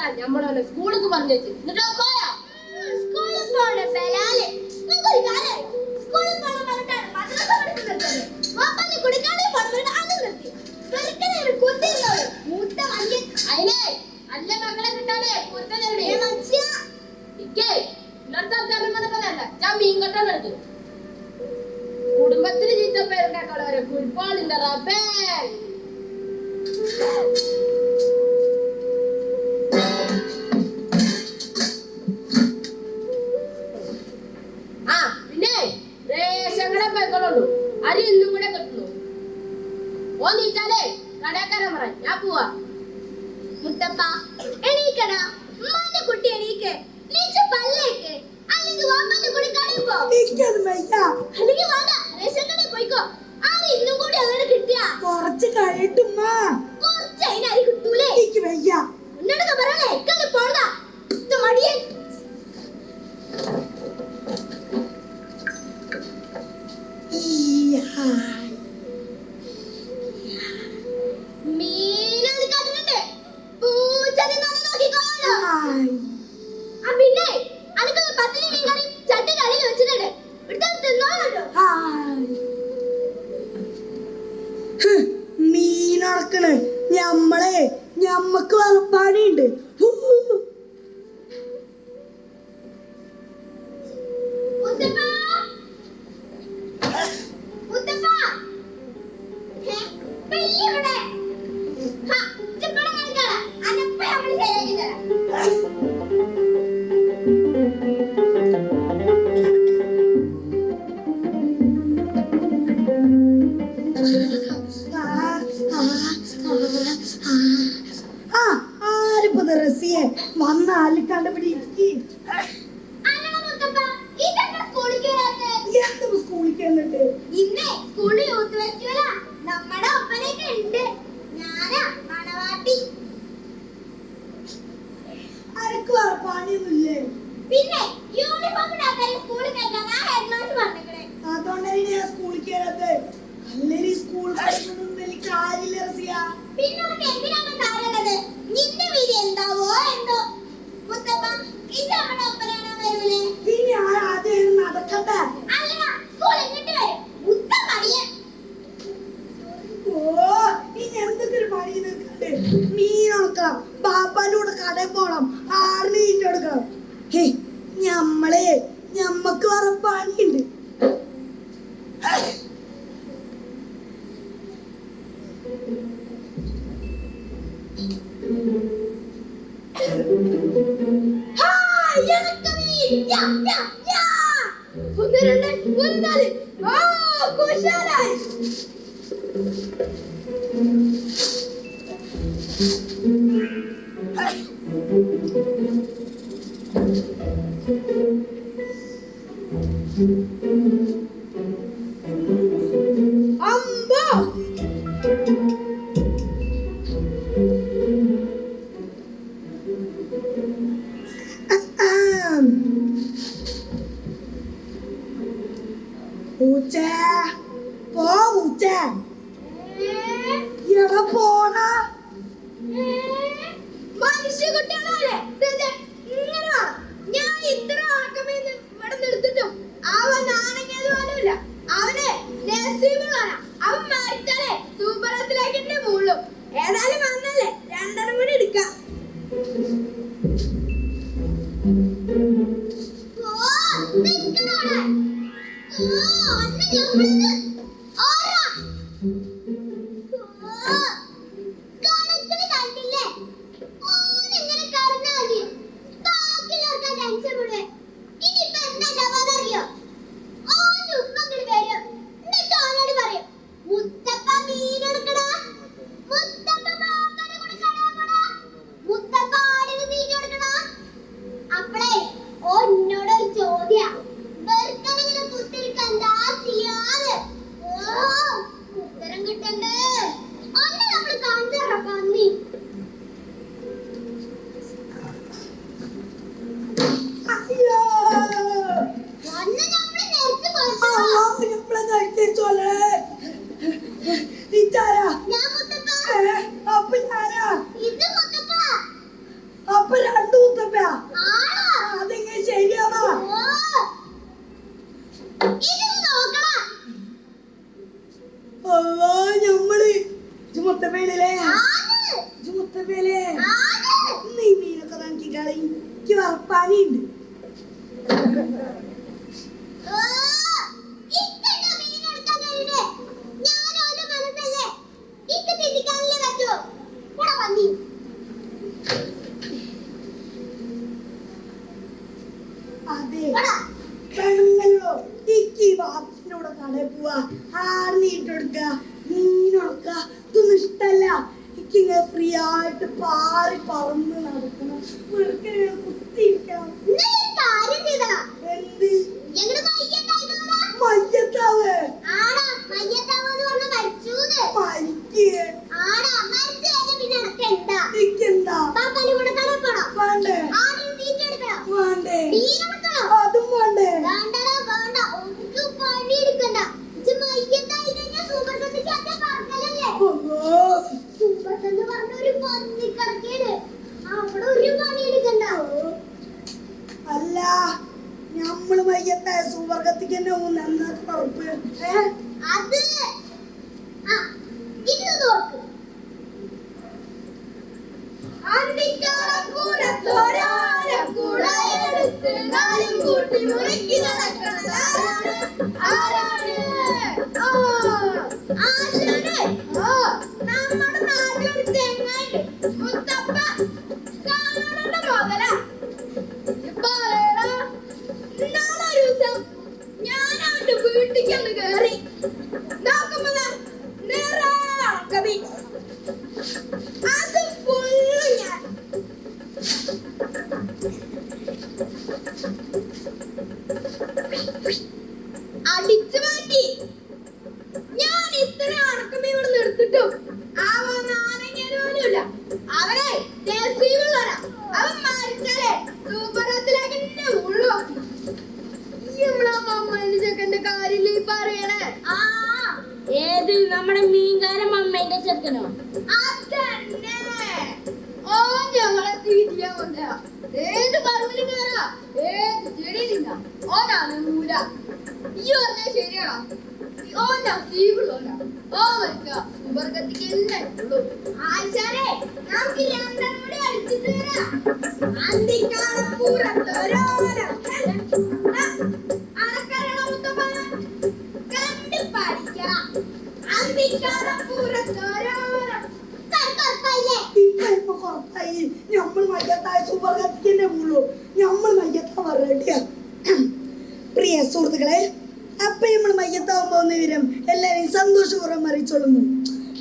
കൊടുക്കാൻ നമ്മളെ സ്കൂളിലേക്ക് പറഞ്ഞു എന്നിട്ടോ പോയാ സ്കൂളിൽ പോണ ബലാലെ നമുക്കൊരു കാര്യം സ്കൂളിൽ പോണ പറഞ്ഞിട്ടാണ് മദ്രസ പഠിക്കുന്നത് വാപ്പാനെ കൊടുക്കാതെ പറഞ്ഞിട്ട് അത് നിർത്തി വെറുതെ കുത്തിയിരുന്നോളൂ മൂത്ത വല്യ അതിനെ അല്ല മകളെ കിട്ടാനേ കുത്തനേ മനുഷ്യ ഇക്കേ നിർത്താൻ ഞാൻ മീൻ കെട്ടാൻ എടുത്തു കുടുംബത്തിന് ചീത്ത പേരുണ്ടാക്കാളെ കുരിപ്പാളിന്റെ റബ്ബേ ആ പിന്നെ റേഷങ്ങളെ പോയിക്കോളൂ അരി ഇന്നും കൂടെ കിട്ടുന്നു ഓ നീച്ചാലേ കടക്കാരൻ പറ ഞാൻ പോവാ മുത്തപ്പ എണീക്കടാ ഉമ്മാന്റെ കുട്ടി എണീക്ക് നീച്ച പല്ലേക്ക് അല്ലെങ്കിൽ വാപ്പാന്റെ കൂടെ കടയിൽ പോ അല്ലെങ്കിൽ വേണ്ട റേഷൻ കടയിൽ പോയിക്കോ ആര് ഇന്നും കൂടി അങ്ങനെ കിട്ടിയ കുറച്ച് കഴിയട്ടുമ്മ കുറച്ച് അതിനരി കിട്ടൂലേ എനിക്ക് വയ്യ എന്നോടൊക്കെ പറയണേ കല്ല് പോണതാ മടിയൻ മീനത് കണ്ടിട്ടുണ്ട് പൂച്ച തിന്നാതെ നോക്കിക്കോളൂ പിന്നെ അനക്ക് പത്തിരി മീൻ കറി ചട്ടി കറിയിൽ വെച്ചിട്ടുണ്ട് ഇവിടുത്തെ തിന്നോളൂ മീനടക്കണ് ഞമ്മക്ക് വളപ്പാടിയുണ്ട് വന്ന ആല് കണ്ടുപിടിക്ക് സ്കൂളിൽ കേന്നിട്ട് ഇന്നേ സ്കൂളിൽ യൂത്ത് ഫെസ്റ്റിവലാ നമ്മുടെ ഒപ്പനയൊക്കെ ഉണ്ട് ഞാനാ മണവാട്ടി ആർക്ക് വളപ്പാടിയൊന്നുമില്ലേ പിന്നെ യൂണിഫോം ഇടാതെ സ്കൂളിൽ കയറ്റാൻ ആ ഹെഡ് മാസ്റ്റർ പറഞ്ഞേ അതുകൊണ്ടാണ് ഞാൻ സ്കൂളിൽ കയറാത്തത് അല്ലെങ്കിൽ സ്കൂൾ പഠിക്കുന്നൊന്നും വലിയ കാര്യമില്ല റസിയ പിന്നെ ഉനക്ക് എന്തിനാണ് കാര്യമുള്ളത് നിന്റെ വീതി എന്താവോ എന്തോ മുത്തപ്പ ഇത് നമ്മുടെ ഒപ്പനാണോ വരൂലേ ഇനി ആദ്യം നടക്കട്ടെ അല്ല സ്കൂൾ എങ്ങോട്ട് വരും മുത്ത മടിയൻ ഓ ഇനി എന്തൊക്കെ ഒരു പണി നിൽക്കണ്ട് മീൻ ഉണക്കണം ബാപ്പാന്റെ കൂടെ കടയിൽ പോണം ആറിന് ഈറ്റ് കൊടുക്കണം ഞമ്മക്ക് വേറെ പണിയുണ്ട് അപ്പളേ ഓ എന്നോടൊരു ചോദ്യ വെറുതെ കുത്തിരിക്കാൻ എന്താ ചെയ്യാതെ പനിയുണ്ട്. അതെ പെണ്ണല്ലോ ഇക്ക് ബാപ്പിനോട് കടയിൽ പോവാ, ആർന്നിട്ടെടുക്ക, മീനൊടുക്ക, ഇതൊന്നും ഇഷ്ടല്ല. ഇക്കിങ്ങനെ ഫ്രീ ആയിട്ട് പാറി പറന്ന് നടക്കണം, കുത്തിയിരിക്കണം. എന്ത് മയ്യത്താവ് ഇക്കെന്താ വേണ്ടേ വേണ്ടേ അതും വേണ്ടേ? അല്ല ഞമ്മള് മയ്യത്തായ സുവർഗത്തിക്ക് തന്നെ എന്താ കുഴപ്പ്? അത് ഇത് നോക്ക്. ഞാൻ അവന്റെ വീട്ടിൽ കയറി അത് ഫുള്ള് ഞാൻ അടിച്ചു മാറ്റി. ഞാൻ ഇത്ര അടക്കം ഇവിടെ നിർത്തിട്ടും അവൻ ആനങ്ങേരുമില്ല. അവരെ ദേശീയമുള്ളവരാ. അവൻ മരിച്ചാലേ സൂപ്പറത്തിലേക്ക് തന്നെ ഉള്ളു. ചെക്കന്റെ കാര്യമില്ല ഈ പറയണേ. ഏത് നമ്മുടെ മീൻകാരൻ അമ്മേന്റെ ചെക്കനോ? അതന്നെ. ഓ ഞങ്ങളെ തീറ്റിയാ കൊണ്ട ഏത് പറമ്പിലും കയറാ, ഏത് ചെടിയിലില്ല. ഓനാണൂല. ഈ പറഞ്ഞാൽ ശരിയാണോ? ഓ നസീബുള്ളോനാ. ഓ മരിക്ക സുബർഗത്തിക്ക് എല്ലാം ഉള്ളൂ. ആശാനെ നമുക്ക് രണ്ടെണ്ണം കൂടി അടിച്ചിട്ട് വരാം. അന്തിക്കാളപ്പൂരത്തോരോരം അനക്കരണ മുത്തപ്പ കണ്ടു പഠിക്കണം. അന്തിക്കാളപ്പൂരത്തോരോരം ഇപ്പൊ കുറപ്പായി ഞമ്മള് മയ്യത്തായ സുവർഗത്തിക്ക് തന്നെ ഉള്ളൂ. ഞമ്മൾ മയ്യത്താ റെഡിയാ. പ്രിയ സുഹൃത്തുക്കളെ, അപ്പൊ നമ്മൾ മയ്യത്താവുമ്പോ വിവരം എല്ലാരെയും സന്തോഷപൂർവ്വം അറിയിച്ചോളുന്നു.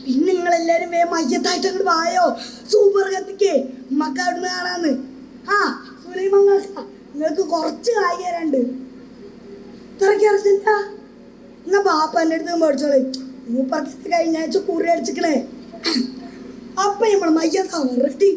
പിന്നെ നിങ്ങൾ എല്ലാരും മയ്യത്തായിട്ട് അങ്ങോട്ട് വായോ സൂപ്പർഗത്തിക്ക് മക്ക അവിടുന്ന് കാണാന്ന്. ആ സുലൈമങ്ങൾക്ക നിങ്ങൾക്ക് കുറച്ച് കായ് തരാണ്ട്. ഇത്രയ്ക്ക് അർജന്റാ? എന്നാ ബാപ്പ എൻ്റെ അടുത്ത് മേടിച്ചോളെ. മൂപ്പർക്കത്ത് കഴിഞ്ഞ ആഴ്ച കുറി അടിച്ചിക്കണേ. അപ്പൊ നമ്മൾ മയ്യത്താവും റെഡി.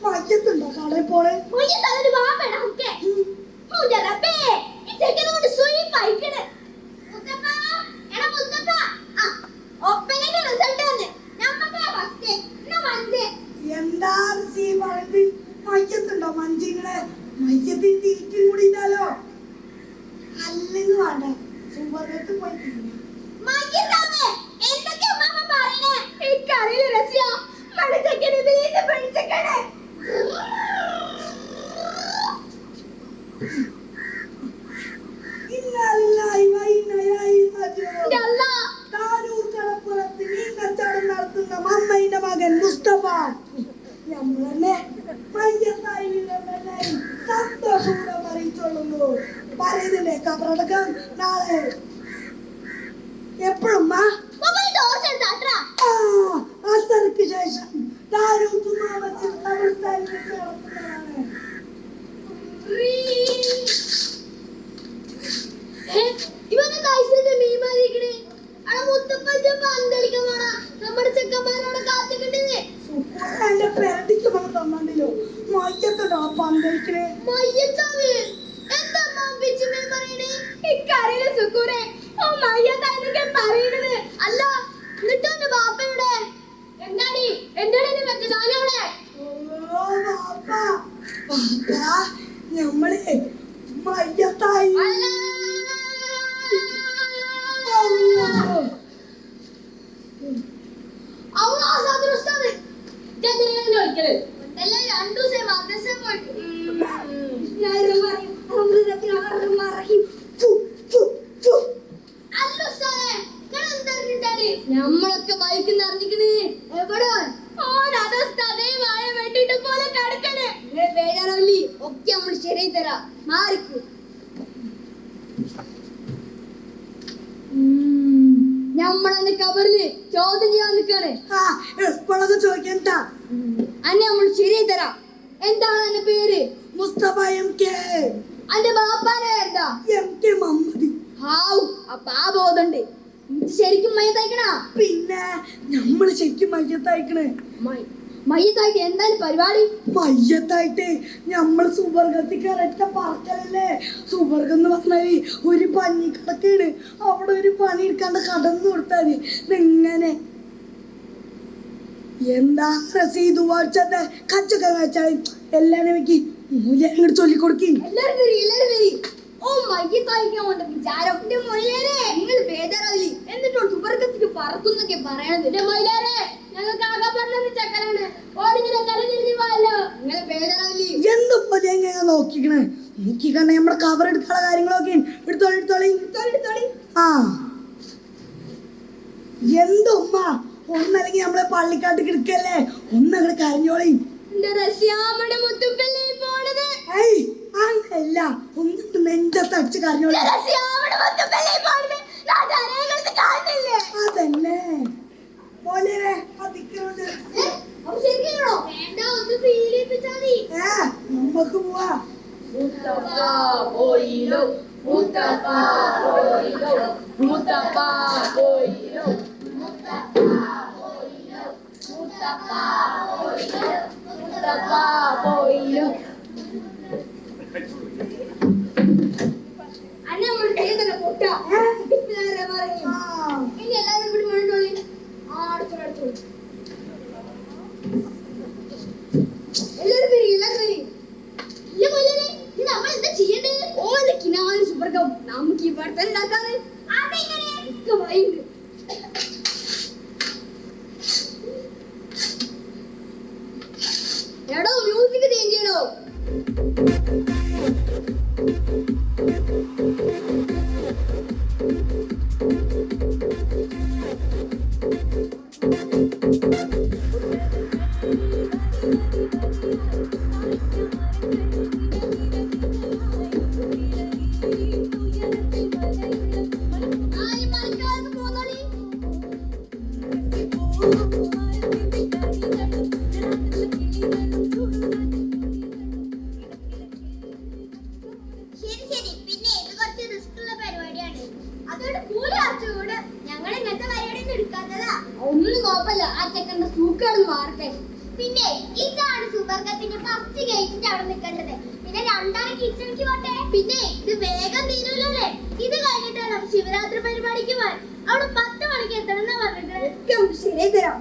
മയ്യത്തുണ്ടോ കടയിൽ പോണേ? എന്താ പറഞ്ഞത്? മയ്യത്തുണ്ടോ മഞ്ചിങ്ങളെ? മയ്യത്തിന് തീറ്റും കൂടി ഇല്ലാലോ. അല്ലെങ്കിൽ വേണ്ട സുവർഗത്ത് പോയി നടത്തുന്ന മമ്മയുടെ മകൻ മുസ്തഫ നമ്മളെ സന്തോഷം അറിയിച്ചോളുന്നു. പറയുന്നില്ലേ കബറടക്കം നാളെ എപ്പോഴും അസർക്ക് ശേഷം ഇവനെ കാഴ്ച മീൻ മാറിയിരിക്കണേ. പന്തളിക്കാൻ പോണ നമ്മുടെ ചെക്കന്മാരോട് കാത്തിക്കിട്ടേ. എന്റെ പേരടിക്ക് നമ്മൾ തന്നോ മയ്യത്തോ പന്തളിക്കണേ. മയ്യത്താവ് എന്താ പിച്ചുമേ പറയണേ? ഇക്കറിയില്ല സുക്കൂറെ. ഓ മയ്യത്താന്നൊക്കെ പറയണത്. അല്ല എന്നിട്ട് എന്റെ ബാപ്പയുടെ എന്താടി എന്താണ് മറ്റേ സാധനം ഞമ്മള് മയ്യത്തായി. നമ്മളൊക്കെ ബൈക്കിൽ നിറഞ്ഞിക്കണ്. എവിടെ വെട്ടിട്ട് പോലെ കിടക്കണേ. വേദാറവല്ലി ഒക്കെ നമ്മൾ ശരിയായി തരാം. മാറിക്ക്. നമ്മളെന്നെ കബറില് ചോദ്യം ചെയ്യാൻ നിൽക്കാണ്. ചോദിക്കണ്ട. അന്നെ നമ്മൾ ശരിയായി തരാം. എന്താണ് എന്റെ പേര്? മുസ്തഫ MK. അന്റെ ബാപ്പാനെ എന്താ? MK മുഹമ്മദ്. ഹാവ് അപ്പൊ ആ ബോധമുണ്ട്. ശരിക്കും മയ്യത്തയക്കണ? പിന്നെ നമ്മള് ശരിക്കും മയ്യത്തയക്കണേ. മയ്യത്തായിട്ട് എന്താണ് പരിപാടി? മയ്യത്തായിട്ട് നമ്മള് സുവർഗത്തിൽ ഒറ്റ പറക്കലല്ലേ. സുവർഗം എന്ന് പറഞ്ഞാല് ഒരു പഞ്ഞിക്കടക്കാണ്. അവിടെ ഒരു പണി എടുക്കാണ്ട് കടന്നു കൊടുത്താല് ഇങ്ങനെ എന്താ റസീദ് വാഴ്ചത്തെ കച്ചൊക്കെ വെച്ചാൽ എല്ലാരും വെക്കി അങ്ങോട്ട് ചൊല്ലിക്കൊടുക്കും. എല്ലാരും ഓ മയ്യത്തായിക്കാൻ കൊണ്ട് വിചാരം. നിങ്ങൾ ബേജാറാവില്ലേ? എന്നിട്ടോ സുവർഗത്തിക്ക് പറക്കുന്നൊക്കെ പറയണത്. ഞങ്ങൾക്ക് ആകെ പറഞ്ഞത് ചക്കരാണ്. ഓടിങ്ങനെ കരഞ്ഞിരിഞ്ഞു പോയല്ലോ. നിങ്ങൾ ബേജാറാവില്ലേ? എന്തുപോലെ എങ്ങനെ നോക്കിക്കണേ. നോക്കിക്കണ്ട നമ്മുടെ കവർ എടുക്കാനുള്ള കാര്യങ്ങളൊക്കെ എടുത്തോളി. ആ എന്തുമ്മ ഒന്നല്ലെങ്കിൽ നമ്മളെ പള്ളിക്കാട്ട് കിടക്കല്ലേ. ഒന്നങ്ങടെ കരഞ്ഞോളി. അങ്ങനല്ല ഒന്നിട്ട് നെഞ്ചത്തടിച്ച് കരഞ്ഞോളി. അതന്നെ പോലെ നമ്മക്ക് പോവാ. ഇനി എല്ലാവരും കൂടി വേണ്ടോളി. എല്ലാരും വരി. നമ്മൾ എന്താ ചെയ്യണ്ടേ? ഓലക്കിനാണ് സുവർഗം. നമുക്ക് ഇവിടെ തന്നെ ഉണ്ടാക്കാണ്. എടോ മ്യൂസിക് ചേഞ്ച് ചെയ്യണോ? ഒന്നും കുഴപ്പമില്ല. ആ ചെക്കന്റെ സൂക്കാണെന്ന് മാറട്ടെ. പിന്നെ ഇതാണ് സുവർഗത്തിന്റെ ഫസ്റ്റ് ഗേറ്റിന്റെ അവിടെ നിൽക്കേണ്ടത്. പിന്നെ രണ്ടാണ് കിച്ചണിക്ക് പോട്ടെ. പിന്നെ ഇത് വേഗം തീരൂലല്ലേ. ഇത് കഴിഞ്ഞിട്ടാണ് ശിവരാത്രി പരിപാടിക്ക് പോവാൻ. അവിടെ 10 മണിക്ക് എത്തണം എന്നാ പറഞ്ഞിട്ട്. ശരി തരാം.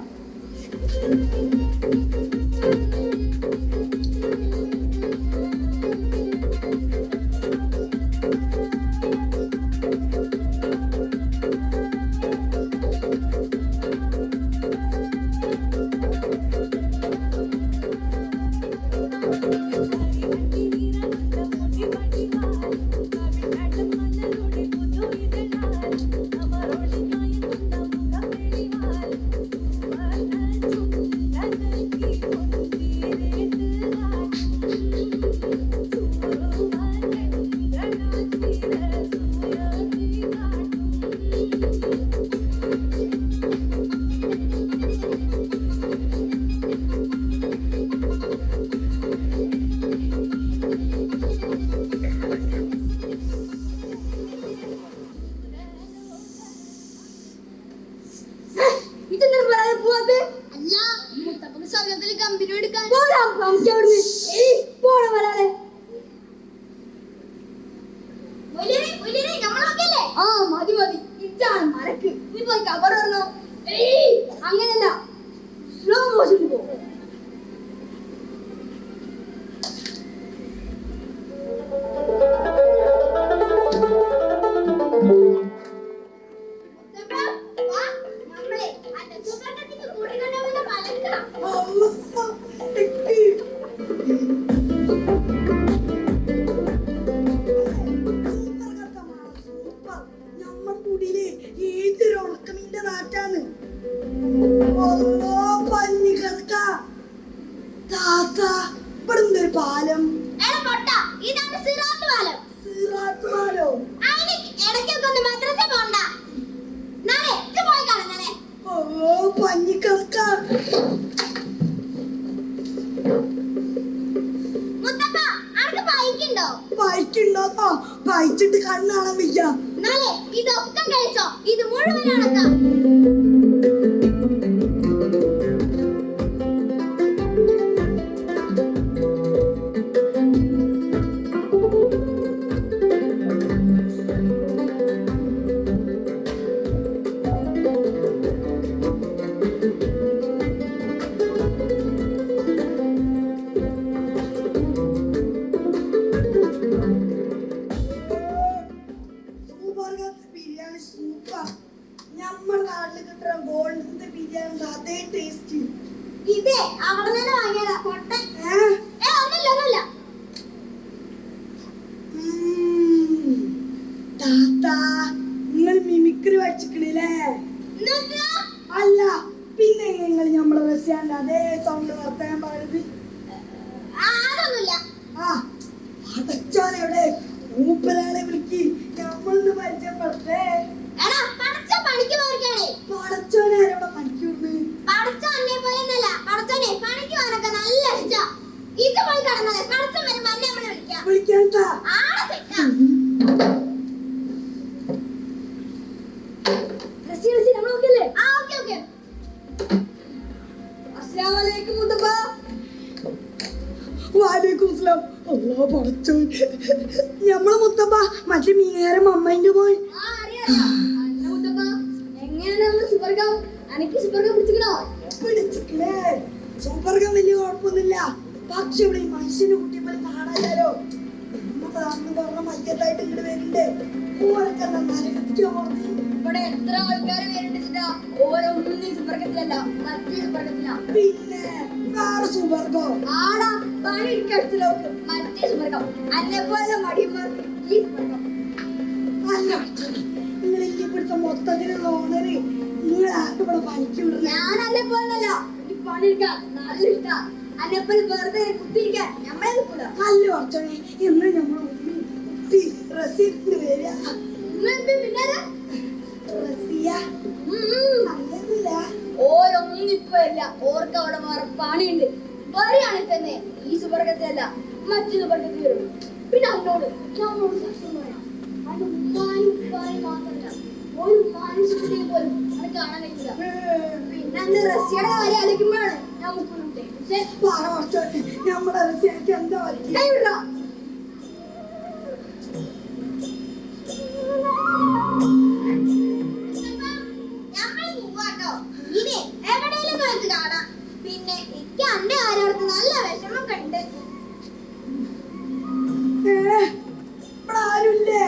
ഇതാണ് മലക്ക്. നീ പോയി കബർ പറഞ്ഞോ. ഏയ് അങ്ങനല്ല, സ്ലോ മോഷനിൽ പോ. പാലം ഇതാണ് സിറാത്ത് പാലം. സിറാത്ത് പാലോ? അതിന് ഇടയ്ക്കൊക്കെ ഒന്ന് മദ്രസ പോണ്ട. നാളെ ഇത് പോയി കാണുന്നേ. ഓ പഞ്ഞിക്കണക്ക. മുത്തപ്പ അനക്ക് ബൈക്കുണ്ടോ? ബൈക്കുണ്ടോന്നോ? ബൈച്ചിട്ട് കണ്ണ് കാണാൻ വയ്യ. നാളെ ഇതൊക്കെ കഴിച്ചോ, ഇത് മുഴുവൻ അടക്കാം. ബിരിയാണി സൂപ്പർ. നമ്മുടെ നാട്ടിൽ കിട്ടുന്ന ഗോൾഡിന്റെ ബിരിയാണി അതേ ടേസ്റ്റ്. ഇതേ അവിടെ നിന്ന് വാങ്ങിയതാ പൊട്ടൻ. ഒന്നുമില്ല. താത്താ നിങ്ങൾ മിമിക്രി പഠിച്ചിട്ടില്ലേ? അല്ല പിന്നെ നിങ്ങൾ നമ്മളെ റഷ്യാന്റെ അതേ സൗണ്ട് വർത്താനം പറയുന്നത്? അതൊന്നുമില്ല. ആ അടച്ചോനെവിടെ മൂപ്പരാളെ വിളിക്ക്, നമ്മളൊന്ന് പരിചയപ്പെട്ടേ. പടച്ചോനെ ആരോടെ പണിക്കൂർന്ന്? വിളിക്കാട്ടാ. വാലേക്കും അല്ലാ പടച്ചോൻ. ഞമ്മളെ മുത്തപ്പ മറ്റേ മീനേരം അമ്മേന്റെ മോൻ. പിടിച്ചിട്ടില്ലേ? സൂപ്പർഗം വലിയ കുഴപ്പമൊന്നുമില്ല. പക്ഷെ ഇവിടെ ഈ മനുഷ്യന്റെ കുട്ടിയെ പോലെ കാണാലോ. അന്ന് പറഞ്ഞ മയ്യത്തായിട്ട് ഇങ്ങോട്ട് വരുന്നുണ്ട്. ഓരൊക്കെ നരകത്തിക്കോ പറഞ്ഞു. ഇവിടെ എത്ര ആൾക്കാര് വരുന്നുണ്ട്? ഓരോന്നും സുവർഗത്തിലല്ല, മറ്റേ സുവർഗത്തിലാ. പിന്നെ വേറെ സൂപ്പർഗോ? ആടാ പണി എടുക്കടുത്തിലോട്ട് മറ്റേ സുവർഗം. അന്നെ പോലെ മടിയന്മാർക്ക് ഈ സുവർഗം. അല്ല നിങ്ങൾ ഇപ്പോഴത്തെ മൊത്തത്തിലുള്ള ഓണറ് നിങ്ങൾ ആർക്ക് ഇവിടെ പണിക്ക് വിടുന്നത്? ഞാൻ അന്നെ പോലല്ല, ഈ പണി എടുക്കാൻ നല്ല ഇഷ്ടാ. അന്നെ പോലെ വെറുതെ കുത്തിരിക്കാൻ നമ്മളെ നിൽക്കൂല. നല്ല കുറച്ചോണി എന്ന് നമ്മൾ ഉമ്മി കുത്തി റസീഖിന് വരിക. ഓരൊന്നും ഇപ്പൊ ഇല്ല, ഓർക്ക് അവിടെ വേറെ പണിയുണ്ട്. പറയുകയാണെങ്കിൽ തന്നെ ഈ സുവർഗത്തിലല്ല മറ്റു സുവർഗത്തിൽ വരും. പിന്നെ അവനോട് സാക്ഷ്യം പറയാം. അവന്റെ ഉമ്മാനും ഉപ്പാനും മാത്രമല്ല, ഒരു മനുഷ്യനെ പോലും അത് കാണാൻ കഴിയില്ല. പിന്നെ അന്ന് റഷ്യയുടെ കാര്യം ആലോചിക്കുമ്പോഴാണ് ഞാൻ മുക്കുന്നുണ്ട്. നമ്മുടെ റസിയക്ക് എന്താ കൈവിട. പിന്നെ എനിക്ക് അന്റെ ആരോടത്ത് നല്ല വിഷമൊക്കെ ഉണ്ട്. ആരുല്ലേ?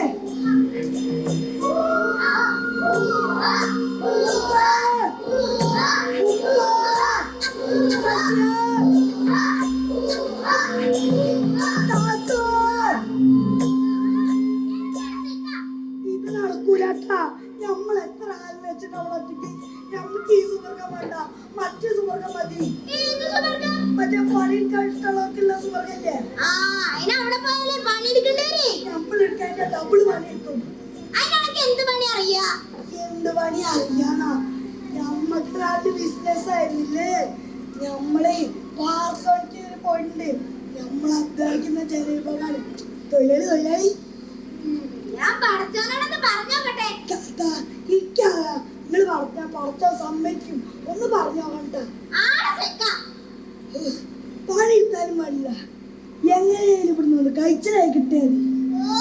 ഇത് നടക്കൂലാട്ടാ. നമ്മൾ എത്ര ആരും വെച്ചിട്ട് അവിടെ ഒറ്റയ്ക്ക് നമുക്ക് ഈ സുവർഗം വേണ്ട, മറ്റേ സുവർഗം മതി. മറ്റേ പണി കഴിച്ചുള്ള സുവർഗല്ലേ? നമ്മൾ എടുക്കാൻ ഡബിൾ പണി എടുക്കും. എന്ത് പണി അറിയാനാ? നമ്മക്ക് നാട്ടിൽ ബിസിനസ് ആയിരുന്നില്ലേ? നമ്മളെ പാർസോണിക്ക് പോയിട്ടുണ്ട്. നമ്മൾ അധ്വാനിക്കുന്ന ചെറിയ തൊഴിലാളി ഞാൻ പഠിച്ചോനോടൊന്ന് പറഞ്ഞോട്ടെ. നിങ്ങൾ പറഞ്ഞ പഠിച്ചോ സമ്മതിക്കും. ഒന്ന് പറഞ്ഞോക്കണ്ട. പണി എടുത്താലും പാടില്ല. എങ്ങനെയാലും ഇവിടുന്ന് ഒന്ന് കഴിച്ചതായി കിട്ടിയത്. ഓ,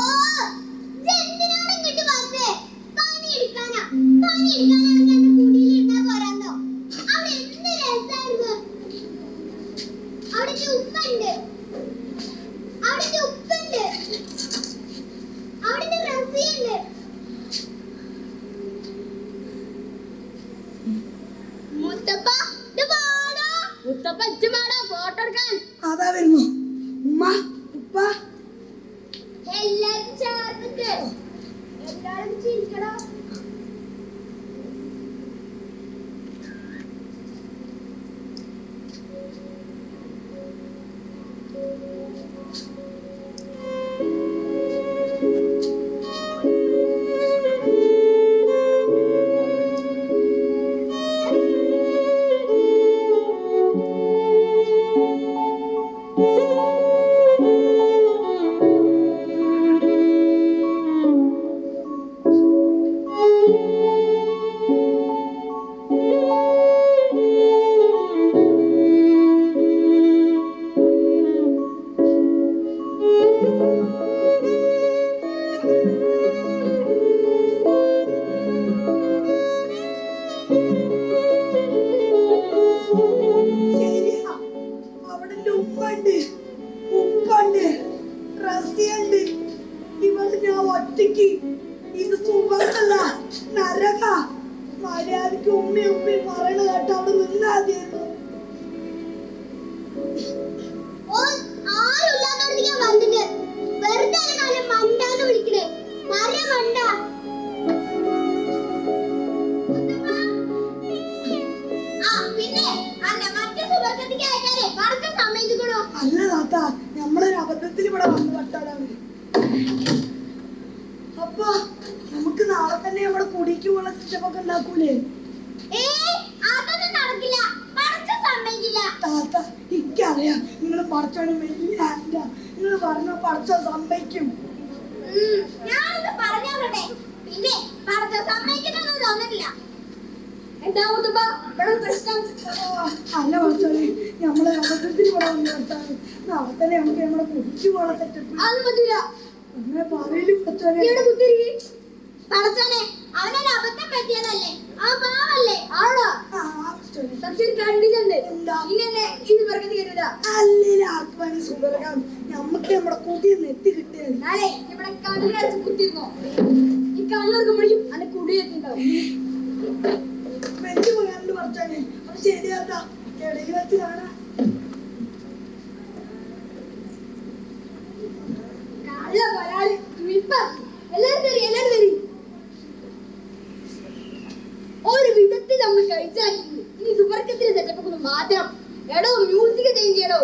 ഇതെന്തിനാണ് ഇങ്ങോട്ട് വന്നേ? പണി എടുക്കാനാ. അതാ വരുന്നു ഉമ്മ ഉപ്പ എല്ലാരും ചേർന്നിട്ട് എല്ലാരും ചിരിക്കടാ. ശരിയാ, അവിടെ എൻ്റെ ഉമ്മണ്ട് ഉപ്പണ്ട് റസിയുണ്ട്. ഇവിടെ ഞാൻ ഒറ്റയ്ക്ക്. ഇത് സുഖമല്ല, നരക. മര്യാദക്ക് ഉമ്മയും ഉപ്പയും പറയണ കേട്ട് അവിടെ നിന്നാതിയായിരുന്നു. അല്ല താത്ത, നമ്മളൊരു അബദ്ധത്തിൽ ഇവിടെ വന്നു പെട്ടതാണ്. അപ്പൊ നമുക്ക് നാളെ തന്നെ നമ്മുടെ കുടിക്കുള്ള സിസ്റ്റമൊക്കെ ഉണ്ടാക്കൂലേ? താത്ത, എനിക്കറിയാം നിങ്ങൾ പഠിച്ചോനും വലിയ ആന്റാ. നിങ്ങൾ പറഞ്ഞ പഠിച്ച സമ്മതിക്കും. ഞാനൊന്ന് പറഞ്ഞോട്ടെ, പിന്നെ പറഞ്ഞ സമ്മതിക്കണമെന്ന് തോന്നില്ല. എന്താ പ്രശ്നം? അല്ല പഠിച്ചോനെ, നമ്മളെ അബദ്ധത്തിൽ ഇവിടെ വന്നു പെട്ടാണ്. നാളെ തന്നെ നമുക്ക് നമ്മുടെ കുടിക്കുള്ള സെറ്റപ്പ്. അത് പറ്റില്ല. അങ്ങനെ പറയലും പഠിച്ചോനെ. പറച്ചോനെ, അവനൊരു അബദ്ധം പറ്റിയതല്ലേ, ആ പാവല്ലേ ആണോ? നമുക്ക് നമ്മുടെ കുടിയൊന്ന് എത്തി കിട്ടിയത് ഇവിടെ കണ്ണിനടച്ച് കുത്തിരുന്നോ? ഈ കണ്ണെടുക്കുമ്പോഴേക്കും അന്റെ കുടി എത്തിണ്ടാവും. വലിയ മകനിൽ പറഞ്ഞാലേ അത് ശരിയാട്ടാ. ഇടയിൽ വെച്ച് കാണാം. കള്ള പരാതി എല്ലാരും തരി. ഒരു വിധത്തിൽ നമ്മൾ കഴിച്ചാക്കിയിട്ടുണ്ട്. ഇനി സുവർക്കത്തിന് സെറ്റപ്പ് ഒന്ന് മാറ്റണം. എടോ മ്യൂസിക് ചേഞ്ച് ചെയ്യടോ.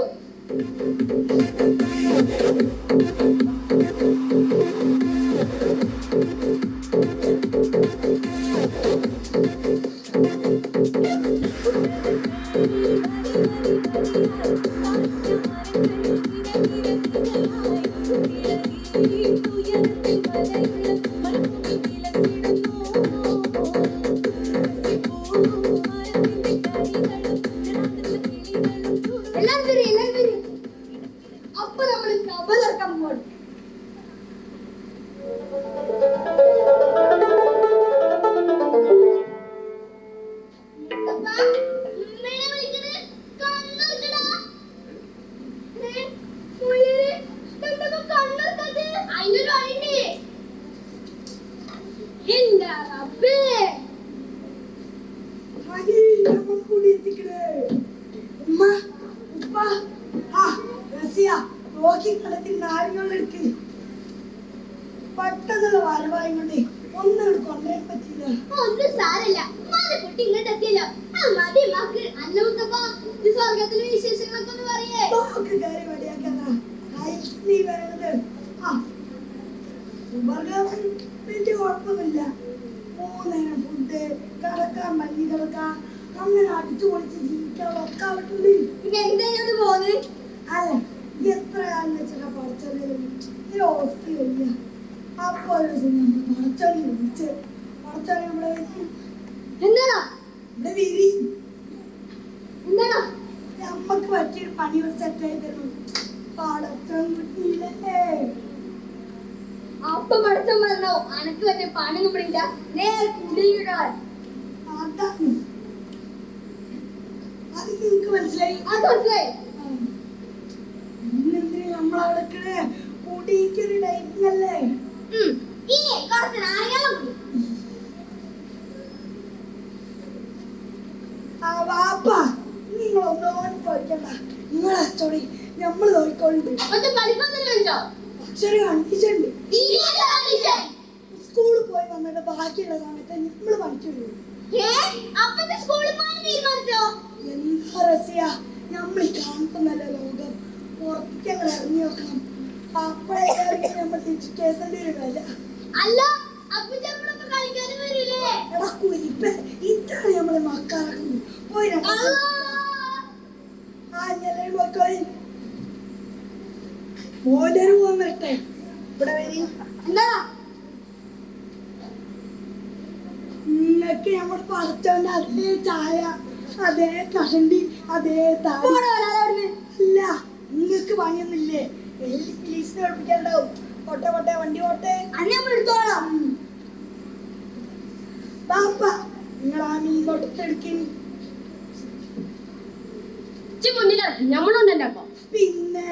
എല്ലാരും തരി. അപ്പൊ നമ്മൾ കബലർക്കാൻ പോകണം. പെട്ടെന്നുള്ള വരവായി കൊണ്ട് ഒന്നും കൊണ്ടുവരാൻ പറ്റില്ല. ഒന്നും സാരല്ല, കുട്ടി ഇങ്ങോട്ട് എത്തിയല്ലോ. മതി മക്ക്. അന്നൂത്തപ്പോ സ്വർഗത്തിലെ വിശേഷങ്ങളൊക്കെ ഒന്ന് പറയേ. കയറി വടിയാക്കാ നീ വേണ്ടത്. വലിയ കുഴപ്പമൊന്നുമില്ല. 3 നേരം ഫുഡ്, കിടക്കാൻ പള്ളി കിടക്കാം, അങ്ങനെ അടിച്ചു പൊളിച്ച് ജീവിക്കാൻ ഒക്കെ പറ്റുള്ളൂ. പിന്നെ എന്തായാലും പോന്ന്. അല്ല, എത്ര കാലം വെച്ചാ പഠിച്ചത് ഹോസ്റ്റലില്ല. അപ്പൊ ഒരു ദിവസം നമ്മൾ പഠിച്ചോണി വിളിച്ച് പഠിച്ചോണി നമ്മളെ എന്താണോ ഇവിടെ വിരി എന്താണോ നമ്മക്ക് പറ്റിയൊരു പണി ഒരു സെറ്റായി തരുന്നു. പഠിച്ചോൻ കിട്ടിയില്ലേ? അപ്പൊ പഠിച്ചോ പറഞ്ഞോ, അനക്ക് പറ്റിയ പണി നമ്മളില്ല. നേരെ കുടിയിടാൻ അതാണ് അത് നിങ്ങക്ക് മനസ്സിലായി. അത് മനസ്സിലായി. ഇന്നെന്തിനാ നമ്മളവിടെ കൂട്ടിക്കൊരു ഡൈറ്റിംഗല്ലേ? ഇനി കുറച്ച് നാളുകളും ആ വാപ്പ നിങ്ങളൊന്നും പോയിക്കണ്ട. നിങ്ങളെ അച്ചോടി നമ്മള് നോക്കിക്കൊണ്ട്. പക്ഷെ പഠിക്കാൻ തന്നെ വെച്ചോ? പക്ഷെ ഒരു കണ്ടീഷൻ ഉണ്ട്. ഇനിയൊരു condition. സ്കൂളിൽ പോയി വന്നിട്ട് ബാക്കിയുള്ള സമയത്ത് നമ്മള് പഠിക്കുള്ളൂ. അപ്പത്തെ സ്കൂളിൽ പോകാൻ തീരുമാനിച്ചോ? എന്താ റസിയ, നമ്മൾ കാണുന്നല്ല ലോകം. പുറത്തേക്ക് ഞങ്ങൾ ഇറങ്ങി നോക്കണം. അപ്പോഴേക്കും നമ്മൾ എഡ്യൂക്കേഷൻ്റെ ഒരു വില. അല്ല അപ്പൊ നമ്മളൊക്കെ കളിക്കാനും വരില്ലേ? എടാ കുരിപ്പ, ഇതാണ് നമ്മളെ മക്കളാക്കുന്നത്. പോയി മോലൊരു പോകാൻ വരട്ടെ. ഇവിടെ വരി. എന്താ നിങ്ങൾക്ക് നമ്മുടെ പഠിച്ചവന്റെ അതേ ചായ, അതേ കഷണ്ടി, അതേ താടി. അല്ല, നിങ്ങൾക്ക് പണിയൊന്നുമില്ലേ? പോലീസിനെ പഠിപ്പിക്കാണ്ടാവും. പോട്ടെ പോട്ടെ, വണ്ടി പോട്ടെ. അന്നെ നമ്മൾ എടുത്തോളാം. പാപ്പ, നിങ്ങൾ ആ മീൻ കൊടുത്തെടുക്കും. മുന്നിലിറക്കി നമ്മളുണ്ടല്ലോ. അപ്പൊ പിന്നെ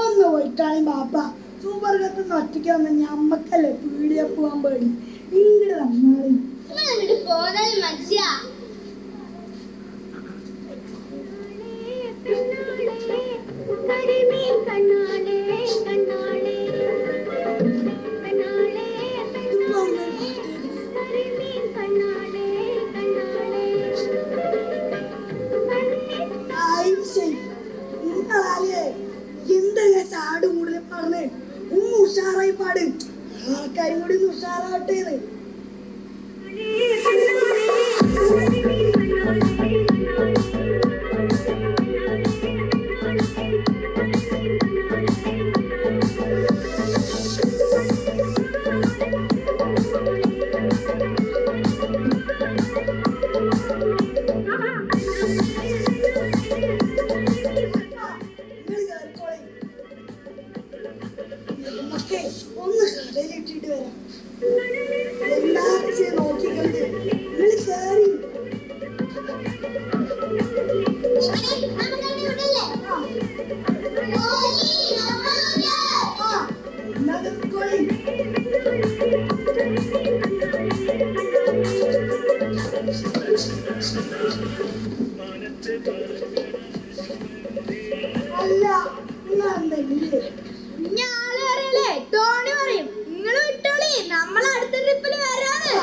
ഒന്ന് പോയിട്ടാളും പാപ്പ. സൂപ്പർഗത്തുനിന്ന് ഒറ്റയ്ക്ക് വന്ന ഞമ്മക്കല്ലേ പീടിയെ പോകാൻ പേടി. ഇങ്ങോട്ട് വന്നാളും അങ്ങോട്ട് പോകാൻ മനുഷ്യ. നിങ്ങളാലേ എന്താ ചാട് കൂടുതൽ പറഞ്ഞ് ഒന്ന് ഉഷാറായി പാട്. ആൾക്കാരും കൂടി ഒന്ന് ഉഷാറാവട്ടേന്ന്. ഒന്ന് കടയിലിട്ടിട്ട് വരാം. എന്താ നോക്കിക്കൊണ്ട് നിങ്ങൾ കയറി. അല്ല, നിങ്ങൾ എന്തെങ്കിലും ഞാളേറിയല്ലേ ടോണി പറയും. നിങ്ങൾ വിട്ടോളി, നമ്മൾ അടുത്ത ട്രിപ്പിൽ വരാണ്.